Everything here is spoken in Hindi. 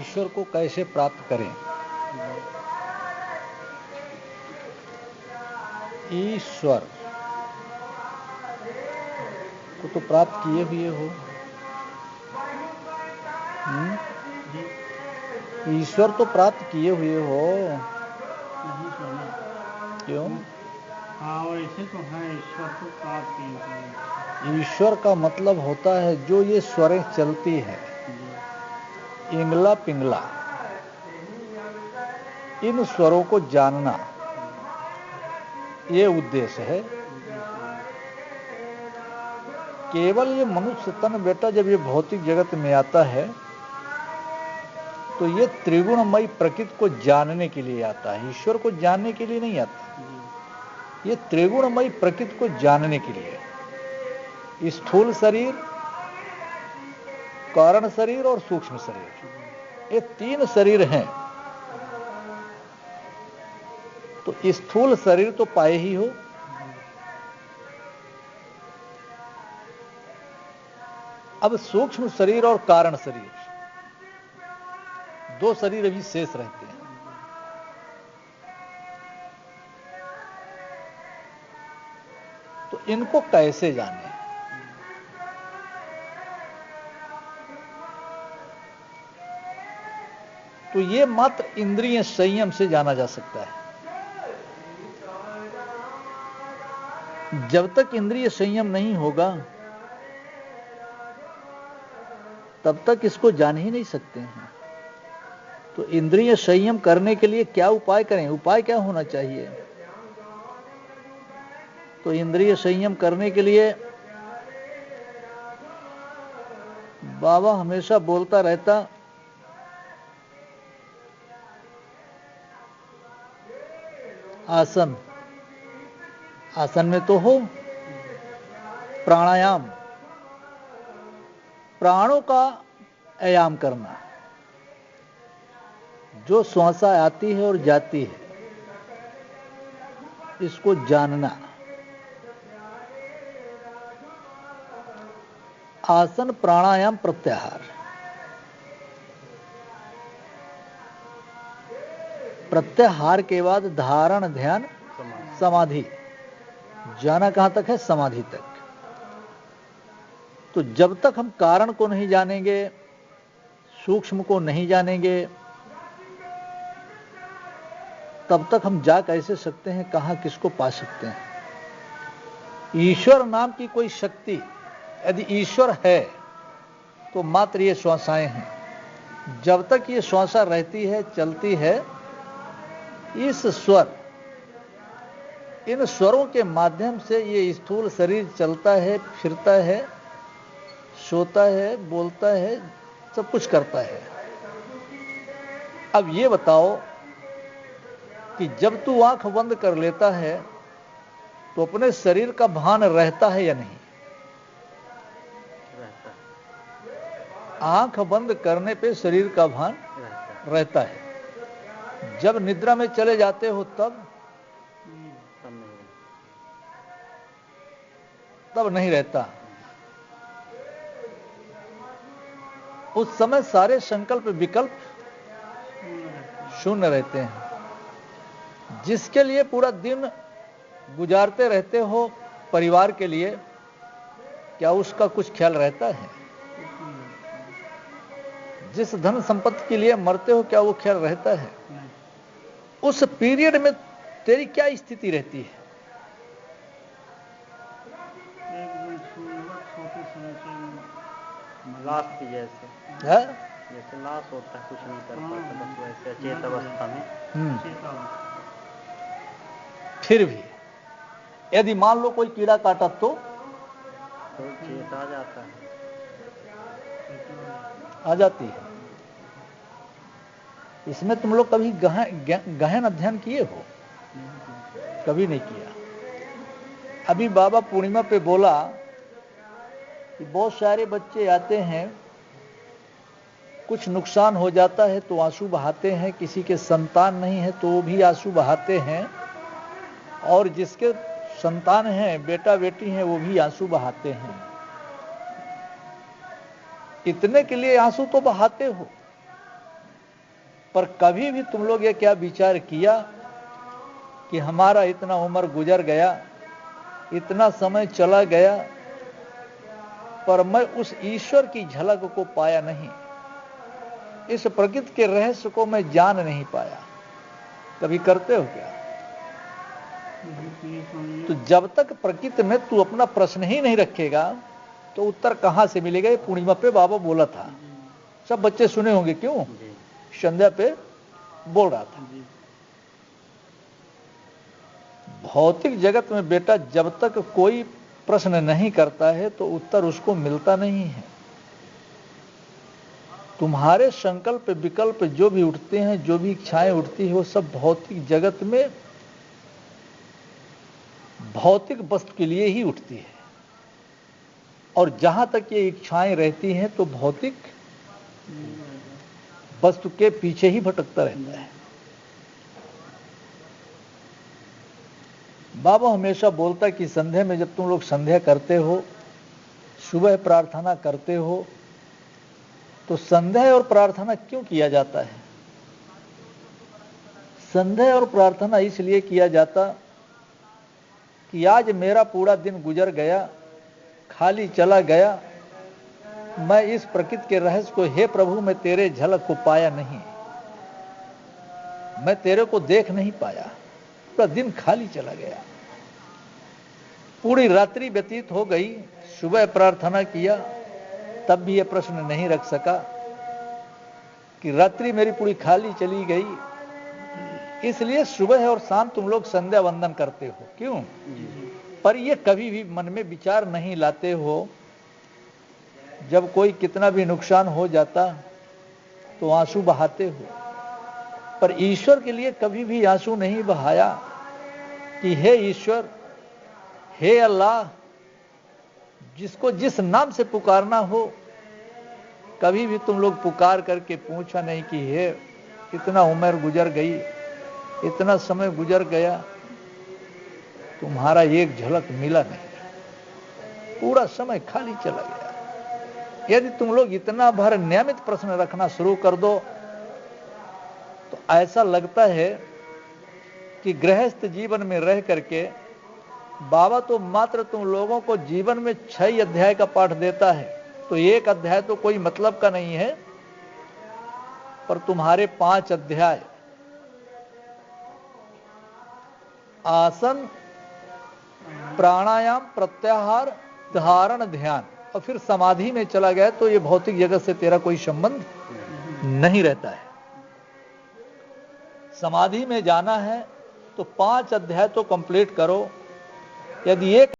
ईश्वर को कैसे प्राप्त करें। ईश्वर को तो प्राप्त किए हुए हो। ईश्वर तो प्राप्त किए हुए हो। क्यों? हाँ, वैसे तो है, ईश्वर को प्राप्त किए। ईश्वर का मतलब होता है जो ये स्वरें चलती है, इंगला पिंगला, इन स्वरों को जानना, ये उद्देश्य है। केवल ये मनुष्य तन बेटा जब ये भौतिक जगत में आता है तो ये त्रिगुणमयी प्रकृति को जानने के लिए आता है, ईश्वर को जानने के लिए नहीं आता। ये त्रिगुणमयी प्रकृति को जानने के लिए स्थूल शरीर, कारण शरीर और सूक्ष्म शरीर, ये 3 शरीर हैं। तो स्थूल शरीर तो पाए ही हो, अब सूक्ष्म शरीर और कारण शरीर, 2 शरीर अभी शेष रहते हैं। तो इनको कैसे जाने? तो ये मात्र इंद्रिय संयम से जाना जा सकता है। जब तक इंद्रिय संयम नहीं होगा तब तक इसको जान ही नहीं सकते हैं। तो इंद्रिय संयम करने के लिए क्या उपाय करें? उपाय क्या होना चाहिए? तो इंद्रिय संयम करने के लिए बाबा हमेशा बोलता रहता, आसन, आसन में तो हो प्राणायाम, प्राणों का आयाम करना, जो श्वासा आती है और जाती है इसको जानना। आसन, प्राणायाम, प्रत्याहार। प्रत्याहार के बाद धारण, ध्यान, समाधि। जाना कहां तक है? समाधि तक। तो जब तक हम कारण को नहीं जानेंगे, सूक्ष्म को नहीं जानेंगे, तब तक हम जा कैसे सकते हैं, कहां किसको पा सकते हैं? ईश्वर नाम की कोई शक्ति, यदि ईश्वर है तो मात्र ये श्वासाएं हैं। जब तक ये श्वासा रहती है, चलती है, इस स्वर, इन स्वरों के माध्यम से ये स्थूल शरीर चलता है, फिरता है, सोता है, बोलता है, सब कुछ करता है। अब ये बताओ कि जब तू आंख बंद कर लेता है तो अपने शरीर का भान रहता है या नहीं? आंख बंद करने पे शरीर का भान रहता है। जब निद्रा में चले जाते हो तब नहीं रहता। उस समय सारे संकल्प विकल्प शून्य रहते हैं। जिसके लिए पूरा दिन गुजारते रहते हो परिवार के लिए, क्या उसका कुछ ख्याल रहता है? जिस धन संपत्ति के लिए मरते हो, क्या वो ख्याल रहता है? उस पीरियड में तेरी क्या स्थिति रहती है? लाश की जैसे है? जैसे लाश होता है, कुछ नहीं कर पाता, बस वैसे अचेत अवस्था में। फिर भी यदि मान लो कोई कीड़ा काटा तो चेत आ जाता है, आ जाती है। इसमें तुम लोग कभी गहन अध्ययन किए हो? कभी नहीं किया। अभी बाबा पूर्णिमा पे बोला कि बहुत सारे बच्चे आते हैं, कुछ नुकसान हो जाता है तो आंसू बहाते हैं, किसी के संतान नहीं है तो वो भी आंसू बहाते हैं, और जिसके संतान हैं, बेटा बेटी हैं, वो भी आंसू बहाते हैं। इतने के लिए आंसू तो बहाते हो, पर कभी भी तुम लोग ये क्या विचार किया कि हमारा इतना उम्र गुजर गया, इतना समय चला गया, पर मैं उस ईश्वर की झलक को पाया नहीं, इस प्रकृति के रहस्य को मैं जान नहीं पाया। कभी करते हो क्या? तो जब तक प्रकृति में तू अपना प्रश्न ही नहीं रखेगा तो उत्तर कहां से मिलेगा? ये पूर्णिमा पे बाबा बोला था, सब बच्चे सुने होंगे, क्यों संध्या पे बोल रहा था। भौतिक जगत में बेटा जब तक कोई प्रश्न नहीं करता है तो उत्तर उसको मिलता नहीं है। तुम्हारे संकल्प विकल्प जो भी उठते हैं, जो भी इच्छाएं उठती है, वो सब भौतिक जगत में भौतिक वस्तु के लिए ही उठती है। और जहां तक ये इच्छाएं रहती हैं तो भौतिक वस्तु के पीछे ही भटकता रहता है। बाबा हमेशा बोलता है कि संध्या में जब तुम लोग संध्या करते हो, सुबह प्रार्थना करते हो, तो संध्या और प्रार्थना क्यों किया जाता है? संध्या और प्रार्थना इसलिए किया जाता कि आज मेरा पूरा दिन गुजर गया, खाली चला गया, मैं इस प्रकृति के रहस्य को, हे प्रभु, मैं तेरे झलक को पाया नहीं, मैं तेरे को देख नहीं पाया, पूरा दिन खाली चला गया, पूरी रात्रि व्यतीत हो गई, सुबह प्रार्थना किया तब भी यह प्रश्न नहीं रख सका कि रात्रि मेरी पूरी खाली चली गई। इसलिए सुबह और शाम तुम लोग संध्या वंदन करते हो, क्यों? पर ये कभी भी मन में विचार नहीं लाते हो, जब कोई कितना भी नुकसान हो जाता तो आंसू बहाते हो, पर ईश्वर के लिए कभी भी आंसू नहीं बहाया कि हे ईश्वर, हे अल्लाह, जिसको जिस नाम से पुकारना हो, कभी भी तुम लोग पुकार करके पूछा नहीं कि हे, इतना उम्र गुजर गई, इतना समय गुजर गया, तुम्हारा एक झलक मिला नहीं, पूरा समय खाली चला गया। यदि तुम लोग इतना भर नियमित प्रश्न रखना शुरू कर दो तो ऐसा लगता है कि गृहस्थ जीवन में रह करके बाबा तो मात्र तुम लोगों को जीवन में 6 अध्याय का पाठ देता है, तो एक अध्याय तो कोई मतलब का नहीं है, पर तुम्हारे 5 अध्याय आसन, प्राणायाम, प्रत्याहार, धारण, ध्यान और फिर समाधि में चला गया तो ये भौतिक जगत से तेरा कोई संबंध नहीं रहता है। समाधि में जाना है तो 5 अध्याय तो कंप्लीट करो। यदि एक